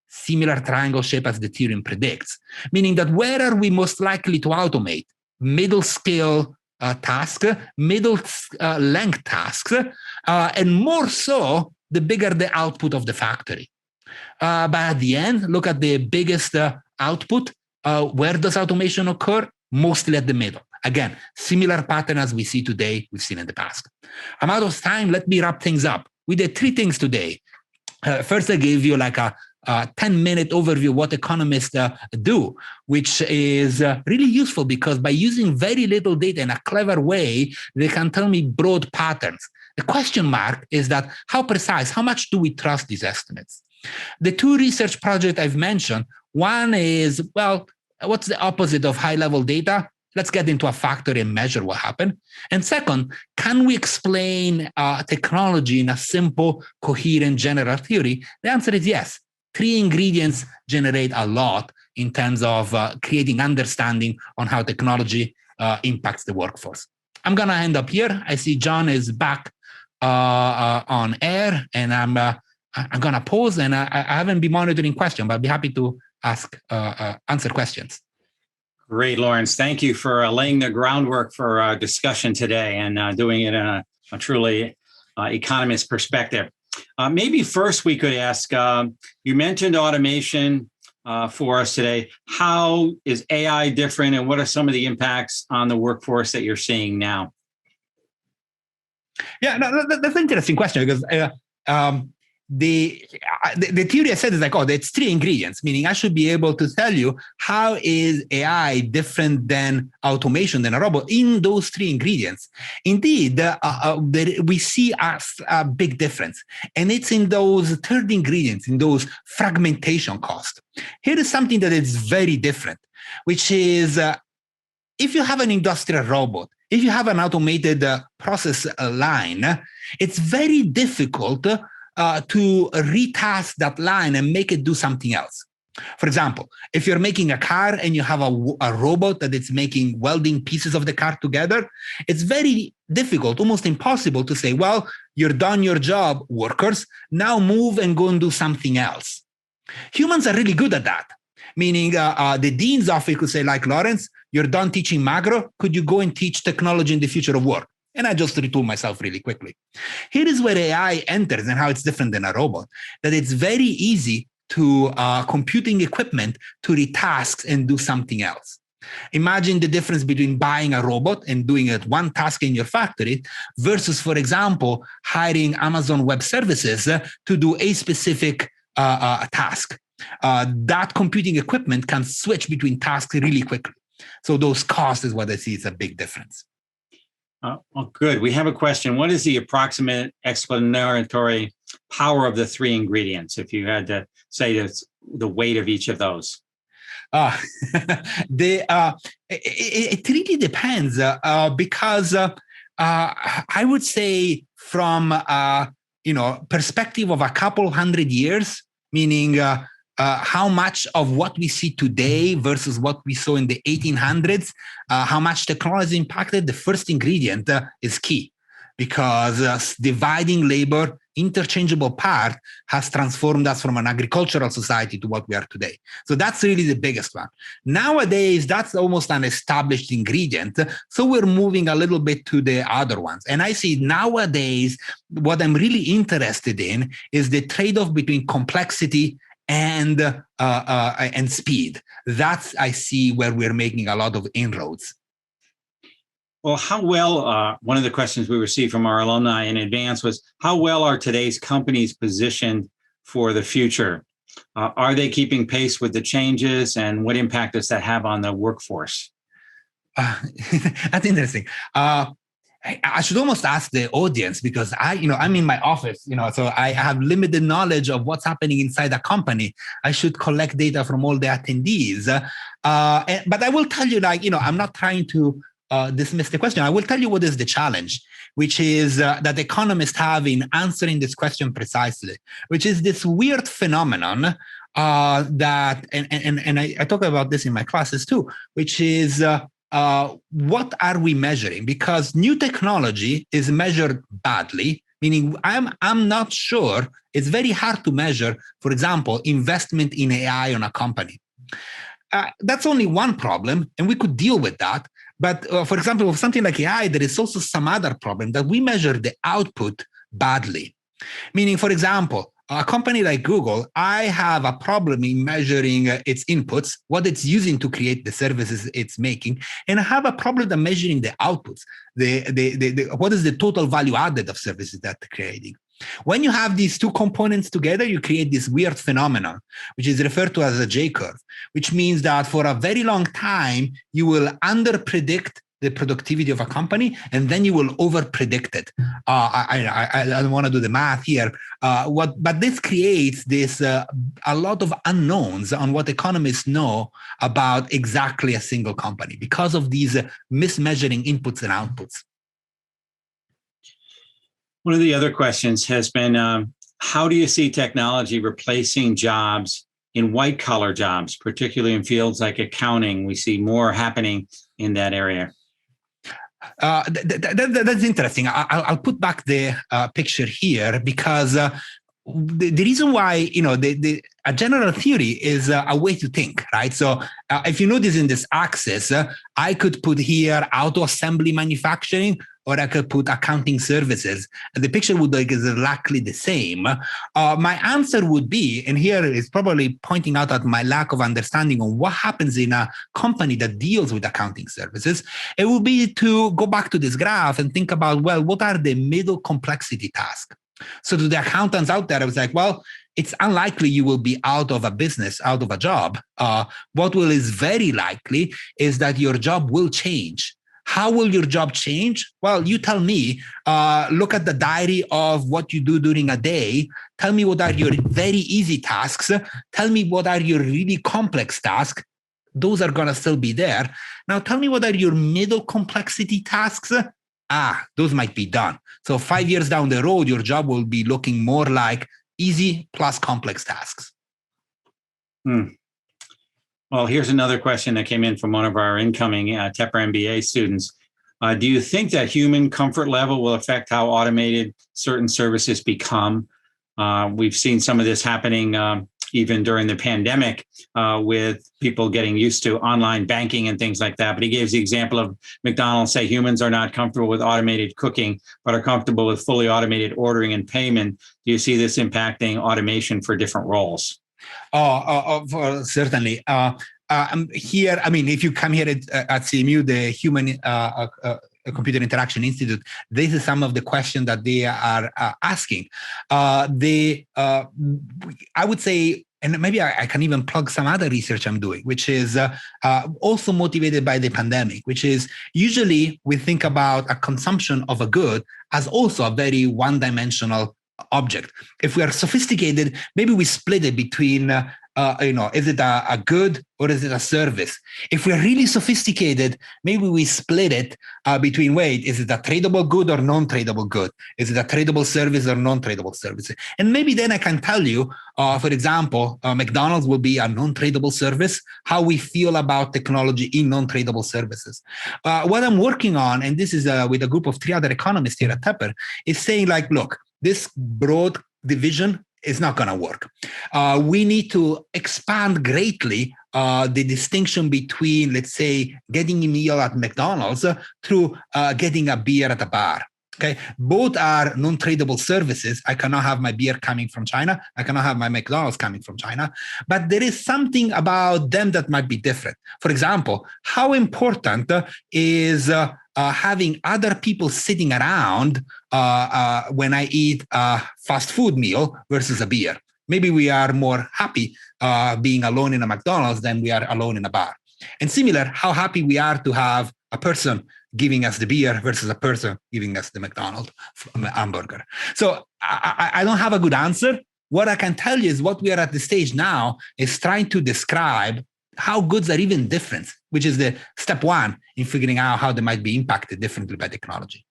Similar triangle shape as the theorem predicts, meaning that where are we most likely to automate? Middle scale tasks, middle length tasks, and more so, the bigger the output of the factory. But at the end, look at the biggest output. Where does automation occur? Mostly at the middle. Again, similar pattern as we see today, we've seen in the past. I'm out of time. Let me wrap things up. We did 3 things today. First, I gave you like a 10-minute overview of what economists do, which is really useful because by using very little data in a clever way, they can tell me broad patterns. The question mark is that how precise, how much do we trust these estimates? The 2 research projects I've mentioned, one is, well, what's the opposite of high-level data? Let's get into a factory and measure what happened. And second, can we explain technology in a simple, coherent, general theory? The answer is yes. 3 ingredients generate a lot in terms of creating understanding on how technology impacts the workforce. I'm going to end up here. I see John is back on air, and I'm going to pause, and I haven't been monitoring questions, but I'll be happy to answer questions. Great, Laurence. Thank you for laying the groundwork for our discussion today and doing it in a truly economist perspective. Maybe first we could ask, you mentioned automation for us today. How is AI different, and what are some of the impacts on the workforce that you're seeing now? Yeah, no, that's an interesting question because the theory I said is like, oh, it's 3 ingredients, meaning I should be able to tell you how is AI different than automation, than a robot in those 3 ingredients. Indeed, we see a big difference, and it's in those third ingredients, in those fragmentation costs. Here is something that is very different, which is if you have an industrial robot, if you have an automated process line, it's very difficult to retask that line and make it do something else. For example, if you're making a car and you have a robot that is making welding pieces of the car together, it's very difficult, almost impossible to say, well, you're done your job, workers, now move and go and do something else. Humans are really good at that. Meaning the dean's office could say, like, Laurence, you're done teaching macro, could you go and teach technology in the future of work? And I just retool myself really quickly. Here is where AI enters and how it's different than a robot, that it's very easy to computing equipment to retask and do something else. Imagine the difference between buying a robot and doing it one task in your factory versus, for example, hiring Amazon Web Services to do a specific task. That computing equipment can switch between tasks really quickly. So those costs is what I see is a big difference. Well, good. We have a question. What is the approximate explanatory power of the 3 ingredients, if you had to say the weight of each of those? It really depends because I would say from perspective of a couple 100 years, meaning how much of what we see today versus what we saw in the 1800s, how much technology impacted, the first ingredient is key because dividing labor interchangeable part has transformed us from an agricultural society to what we are today. So that's really the biggest one. Nowadays, that's almost an established ingredient. So we're moving a little bit to the other ones. And I see nowadays, what I'm really interested in is the trade-off between complexity and speed. That's, I see, where we're making a lot of inroads. Well, how well, one of the questions we received from our alumni in advance was, how well are today's companies positioned for the future? Are they keeping pace with the changes, and what impact does that have on the workforce? That's interesting. I should almost ask the audience, because I'm in my office, so I have limited knowledge of what's happening inside a company. I should collect data from all the attendees. But I will tell you, I'm not trying to dismiss the question. I will tell you what is the challenge, which is that economists have in answering this question precisely, which is this weird phenomenon that, and I talk about this in my classes too, which is what are we measuring? Because new technology is measured badly, meaning I'm not sure. It's very hard to measure, for example, investment in AI on a company. That's only one problem, and we could deal with that. But for example, with something like AI, there is also some other problem that we measure the output badly. Meaning, for example, a company like Google, I have a problem in measuring its inputs, what it's using to create the services it's making, and I have a problem in measuring the outputs, what is the total value added of services that they're creating. When you have these two components together, you create this weird phenomenon, which is referred to as a J-curve, which means that for a very long time, you will underpredict the productivity of a company, and then you will overpredict it. I don't want to do the math here, but this creates a lot of unknowns on what economists know about exactly a single company because of these mismeasuring inputs and outputs. One of the other questions has been, how do you see technology replacing jobs in white-collar jobs, particularly in fields like accounting? We see more happening in that area. That's interesting. I'll put back the picture here because the reason why, a general theory is a way to think, right? So if you notice in this axis, I could put here auto assembly manufacturing, or I could put accounting services, and the picture would look exactly the same. My answer would be, and here is probably pointing out at my lack of understanding on what happens in a company that deals with accounting services, it would be to go back to this graph and think about, well, what are the middle complexity tasks? So to the accountants out there, I was like, well, it's unlikely you will be out of a business, out of a job. What is very likely is that your job will change. How will your job change? Well, you tell me. Look at the diary of what you do during a day. Tell me what are your very easy tasks. Tell me what are your really complex tasks. Those are going to still be there. Now, tell me what are your middle complexity tasks. Those might be done. So 5 years down the road, your job will be looking more like easy plus complex tasks. Well, here's another question that came in from one of our incoming TEPR MBA students. Do you think that human comfort level will affect how automated certain services become? We've seen some of this happening even during the pandemic with people getting used to online banking and things like that. But he gives the example of McDonald's say humans are not comfortable with automated cooking, but are comfortable with fully automated ordering and payment. Do you see this impacting automation for different roles? Certainly. Here, if you come here at CMU, the Human Computer Interaction Institute, this is some of the questions that they are asking. I would say, and maybe I can even plug some other research I'm doing, which is also motivated by the pandemic, which is usually we think about a consumption of a good as also a very one-dimensional object. If we are sophisticated, maybe we split it between, is it a good or is it a service? If we're really sophisticated, maybe we split it between, is it a tradable good or non-tradable good? Is it a tradable service or non-tradable service? And maybe then I can tell you, for example, McDonald's will be a non-tradable service, how we feel about technology in non-tradable services. What I'm working on, and this is with a group of 3 other economists here at TEPR, is saying look, this broad division is not going to work. We need to expand greatly the distinction between, let's say, getting a meal at McDonald's through getting a beer at a bar. Okay, both are non-tradable services. I cannot have my beer coming from China. I cannot have my McDonald's coming from China. But there is something about them that might be different. For example, how important is having other people sitting around when I eat a fast food meal versus a beer? Maybe we are more happy being alone in a McDonald's than we are alone in a bar. And similar, how happy we are to have a person giving us the beer versus a person giving us the McDonald's hamburger. So I don't have a good answer. What I can tell you is what we are at the stage now is trying to describe how goods are even different, which is the step one in figuring out how they might be impacted differently by technology.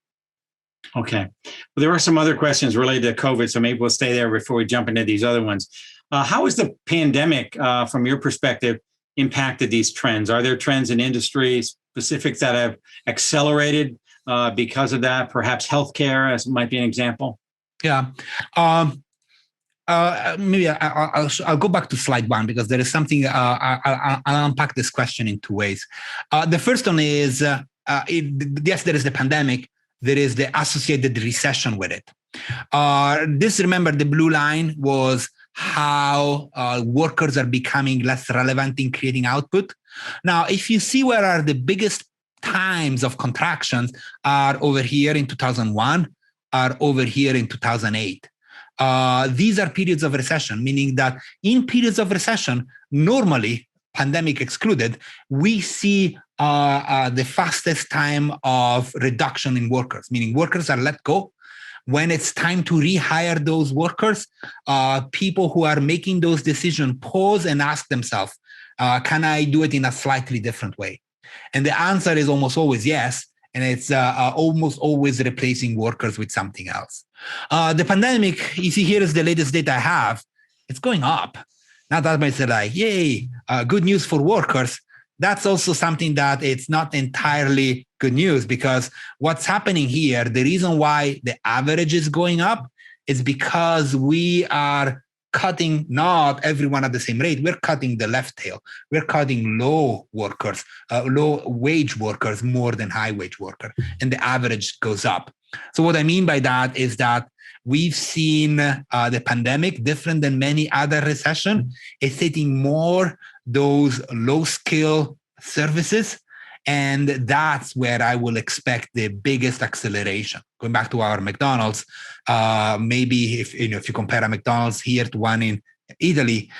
Okay. Well, there are some other questions related to COVID, so maybe we'll stay there before we jump into these other ones. How has the pandemic, from your perspective, impacted these trends? Are there trends in industry specifics that have accelerated because of that? Perhaps healthcare as might be an example. Yeah. Maybe I'll go back to slide one because there is something, I'll unpack this question in two ways. The first one is, yes, there is the pandemic. There is the associated recession with it. Remember, the blue line was how workers are becoming less relevant in creating output. Now, if you see where are the biggest times of contractions are over here in 2001, are over here in 2008. These are periods of recession, meaning that in periods of recession, normally, pandemic excluded, we see the fastest time of reduction in workers, meaning workers are let go. When it's time to rehire those workers, people who are making those decisions pause and ask themselves, can I do it in a slightly different way? And the answer is almost always yes. And it's almost always replacing workers with something else. The pandemic, you see, here is the latest data I have. It's going up. Not that much like, yay, good news for workers. That's also something that it's not entirely good news because what's happening here, the reason why the average is going up is because we are cutting not everyone at the same rate. We're cutting the left tail. We're cutting low workers, low wage workers more than high wage worker, and the average goes up. So what I mean by that is that we've seen the pandemic, different than many other recession, is hitting more those low skill services. And that's where I will expect the biggest acceleration. Going back to our McDonald's, maybe if you compare a McDonald's here to one in Italy,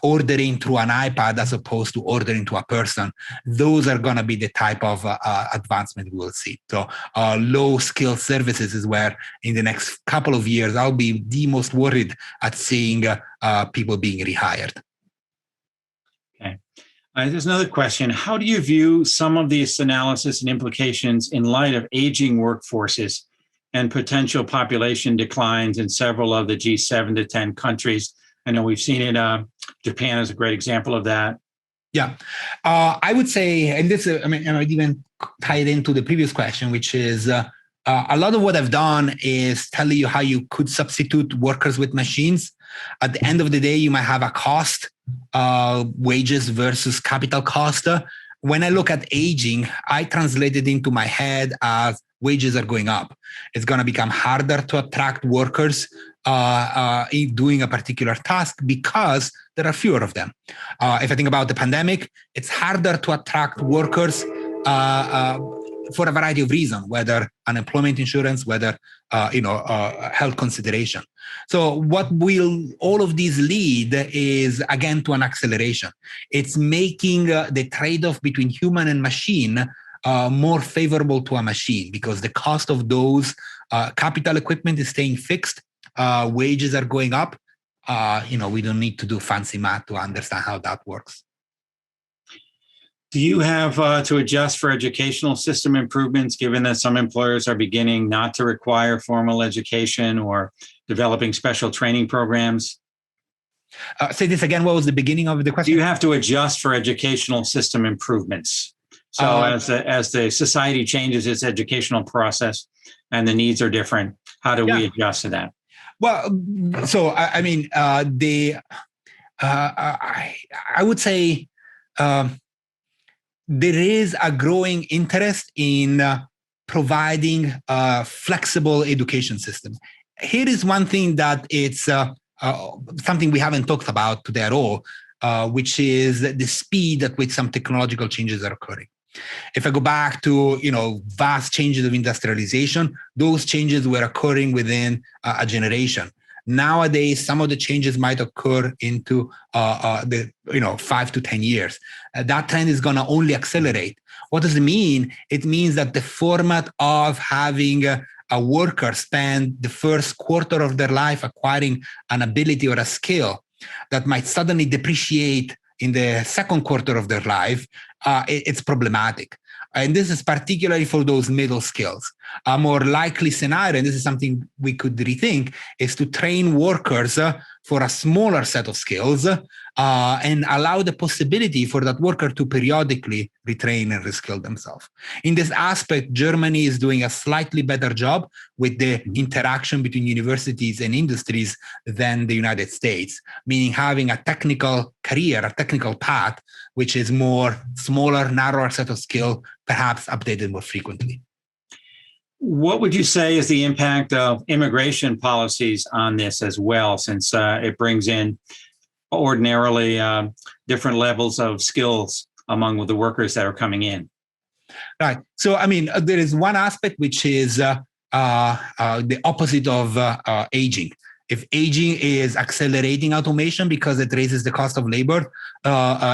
ordering through an iPad as opposed to ordering to a person, those are going to be the type of advancement we will see. So low skill services is where in the next couple of years, I'll be the most worried at seeing people being rehired. Okay. There's another question. How do you view some of these analysis and implications in light of aging workforces and potential population declines in several of the G7 to 10 countries? I know we've seen it. Japan is a great example of that. Yeah, I would say, and this, I'd even tie it into the previous question, which is a lot of what I've done is tell you how you could substitute workers with machines. At the end of the day, you might have a cost, wages versus capital cost. When I look at aging, I translate it into my head as wages are going up. It's going to become harder to attract workers in doing a particular task because there are fewer of them. If I think about the pandemic, it's harder to attract workers for a variety of reasons, whether unemployment insurance, whether health consideration. So what will all of these lead is, again, to an acceleration. It's making the trade-off between human and machine more favorable to a machine because the cost of those capital equipment is staying fixed. Wages are going up. We don't need to do fancy math to understand how that works. Do you have to adjust for educational system improvements, given that some employers are beginning not to require formal education or developing special training programs? Say this again. What was the beginning of the question? Do you have to adjust for educational system improvements? So as the society changes its educational process and the needs are different, how do we adjust to that? Well, so I mean, I would say there is a growing interest in providing a flexible education system. Here is one thing that it's something we haven't talked about today at all, which is the speed at which some technological changes are occurring. If I go back to, vast changes of industrialization, those changes were occurring within a generation. Nowadays, some of the changes might occur into 5 to 10 years. That trend is going to only accelerate. What does it mean? It means that the format of having a worker spend the first quarter of their life acquiring an ability or a skill that might suddenly depreciate in the second quarter of their life, it's problematic. And this is particularly for those middle skills. A more likely scenario, and this is something we could rethink, is to train workers for a smaller set of skills and allow the possibility for that worker to periodically retrain and reskill themselves. In this aspect, Germany is doing a slightly better job with the interaction between universities and industries than the United States, meaning having a technical career, a technical path, which is more smaller, narrower set of skill, perhaps updated more frequently. What would you say is the impact of immigration policies on this as well, since it brings in ordinarily different levels of skills among the workers that are coming in? Right. So, I mean, there is one aspect which is the opposite of aging. If aging is accelerating automation because it raises the cost of labor,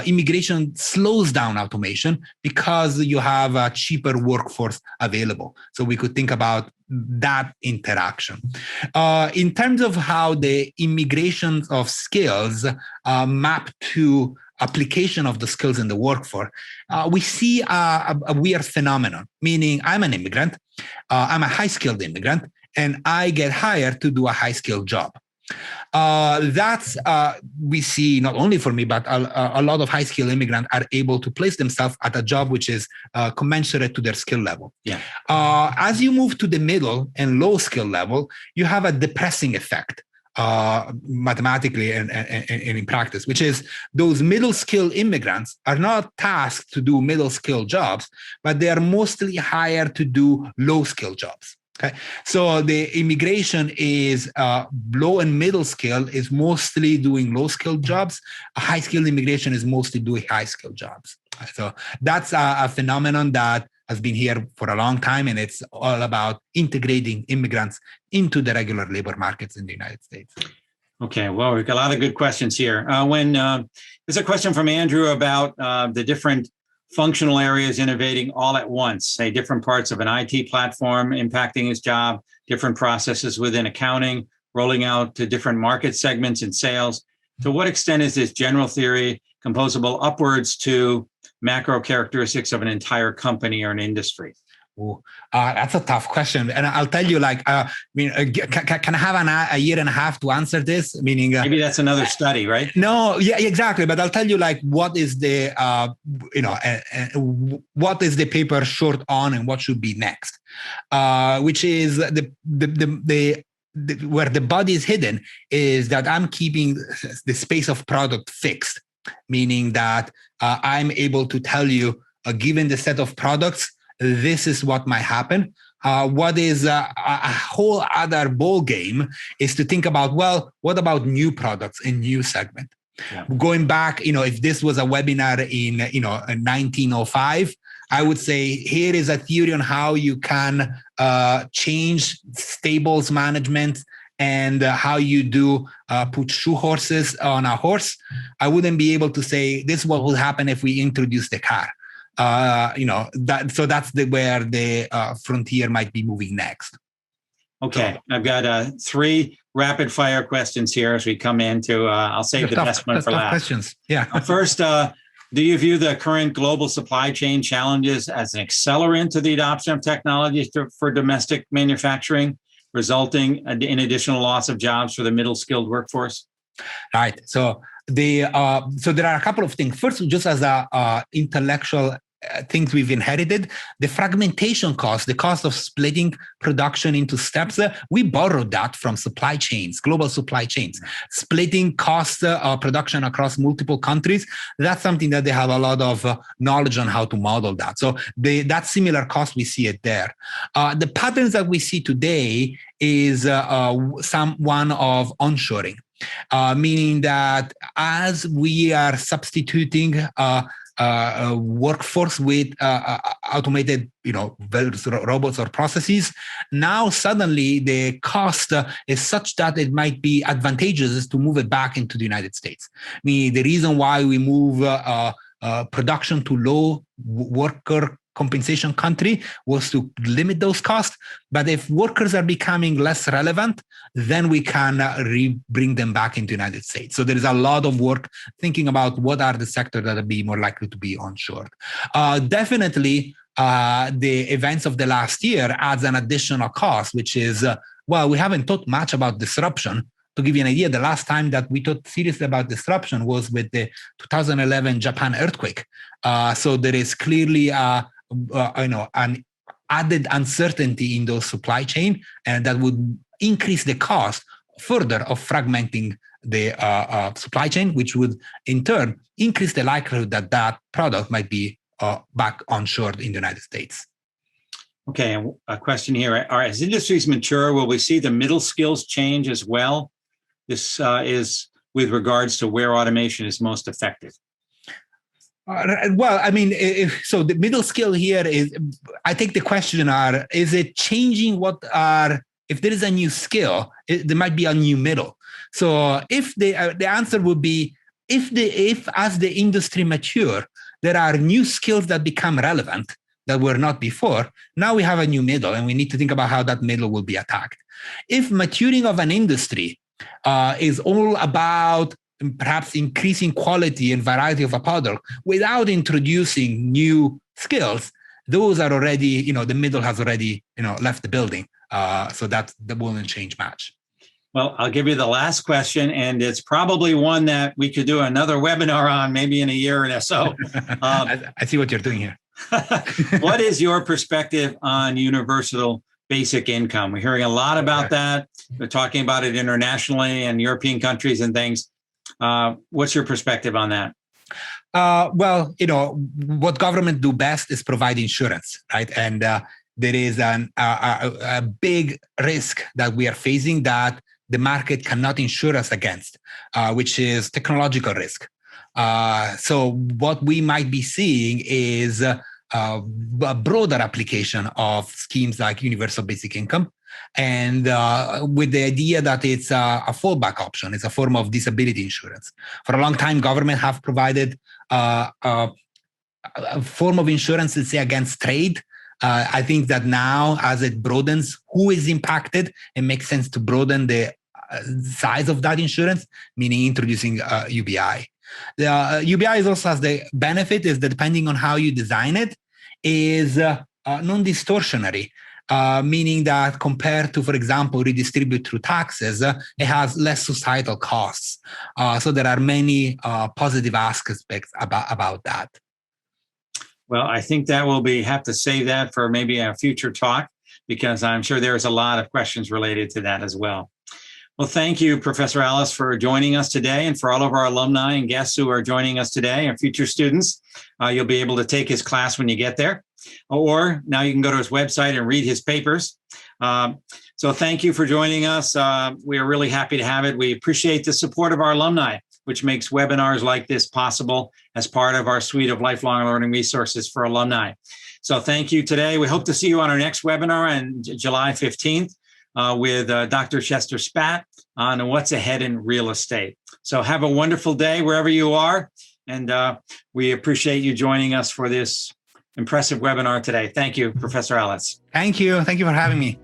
immigration slows down automation because you have a cheaper workforce available. So we could think about that interaction. In terms of how the immigration of skills map to application of the skills in the workforce, we see a weird phenomenon, meaning I'm an immigrant, I'm a high-skilled immigrant, and I get hired to do a high-skilled job. We see not only for me, but a lot of high-skilled immigrants are able to place themselves at a job which is commensurate to their skill level. Yeah. As you move to the middle and low skill level, you have a depressing effect. Mathematically and in practice, which is those middle skill immigrants are not tasked to do middle skill jobs, but they are mostly hired to do low skill jobs. Okay, so the immigration is low and middle skill is mostly doing low skilled jobs. A high skilled immigration is mostly doing high skilled jobs. So that's a phenomenon that has been here for a long time, and it's all about integrating immigrants into the regular labor markets in the United States. Okay, well, we've got a lot of good questions here. There's a question from Andrew about the different functional areas innovating all at once, say different parts of an IT platform impacting his job, different processes within accounting, rolling out to different market segments in sales. To what extent is this general theory composable upwards to macro characteristics of an entire company or an industry? That's a tough question. And I'll tell you, can I have a year and a half to answer this? Meaning, maybe that's another study, right? No, yeah, exactly. But I'll tell you, what is the, what is the paper short on and what should be next, which is where the body is hidden is that I'm keeping the space of product fixed, meaning that I'm able to tell you, given the set of products, this is what might happen. What is a whole other ball game is to think about, well, what about new products in new segment? Yeah. Going back, if this was a webinar in 1905, I would say here is a theory on how you can change stables management and how you do put shoe horses on a horse. I wouldn't be able to say this is what will happen if we introduce the car. So that's where the frontier might be moving next. Okay, I've got 3 rapid fire questions here as we come into. I'll save the best one for last. Questions. Yeah. First, do you view the current global supply chain challenges as an accelerant to the adoption of technologies for domestic manufacturing, resulting in additional loss of jobs for the middle skilled workforce? Right. So there are a couple of things. First, just as a intellectual things we've inherited. The fragmentation cost, the cost of splitting production into steps, we borrowed that from supply chains, global supply chains. Splitting cost of production across multiple countries, that's something that they have a lot of knowledge on how to model that. So that similar cost, we see it there. The patterns that we see today is one of onshoring, meaning that as we are substituting workforce with automated, robots or processes, now suddenly the cost is such that it might be advantageous to move it back into the United States. I mean, the reason why we move production to low worker compensation country was to limit those costs. But if workers are becoming less relevant, then we can bring them back into the United States. So there is a lot of work thinking about what are the sectors that will be more likely to be onshored. Definitely, the events of the last year adds an additional cost, which is, we haven't thought much about disruption. To give you an idea, the last time that we thought seriously about disruption was with the 2011 Japan earthquake. So there is clearly an added uncertainty in those supply chain, and that would increase the cost further of fragmenting the supply chain, which would in turn increase the likelihood that that product might be back onshored in the United States. Okay, a question here. As industries mature, will we see the middle skills change as well? This is with regards to where automation is most effective. Well, I mean, so the middle skill here is, I think the question is it changing if there is a new skill, there might be a new middle. So if the answer would be, if as the industry mature, there are new skills that become relevant that were not before, now we have a new middle and we need to think about how that middle will be attacked. If maturing of an industry is all about perhaps increasing quality and variety of a product without introducing new skills, those are already, the middle has already, left the building. So that won't change much. Well, I'll give you the last question, and it's probably one that we could do another webinar on maybe in a year or so. I see what you're doing here. What is your perspective on universal basic income? We're hearing a lot about that. We're talking about it internationally and European countries and things. What's your perspective on that? Well, what government do best is provide insurance, right? And there is a big risk that we are facing that the market cannot insure us against, which is technological risk. So what we might be seeing is a broader application of schemes like universal basic income, and with the idea that it's a fallback option. It's a form of disability insurance. For a long time, government have provided a form of insurance, let's say, against trade. I think that now, as it broadens who is impacted, it makes sense to broaden the size of that insurance, meaning introducing UBI. The UBI also has the benefit is that depending on how you design it, is non-distortionary. Meaning that compared to, for example, redistribute through taxes, it has less societal costs. So there are many positive aspects about that. Well, I think that we'll have to save that for maybe a future talk, because I'm sure there's a lot of questions related to that as well. Well, thank you, Professor Alice, for joining us today, and for all of our alumni and guests who are joining us today, and future students. You'll be able to take his class when you get there, or now you can go to his website and read his papers. So thank you for joining us. We are really happy to have it. We appreciate the support of our alumni, which makes webinars like this possible as part of our suite of lifelong learning resources for alumni. So thank you today. We hope to see you on our next webinar on July 15th. With Dr. Chester Spatt on what's ahead in real estate. So have a wonderful day wherever you are. And we appreciate you joining us for this impressive webinar today. Thank you, Professor Alice. Thank you. Thank you for having me.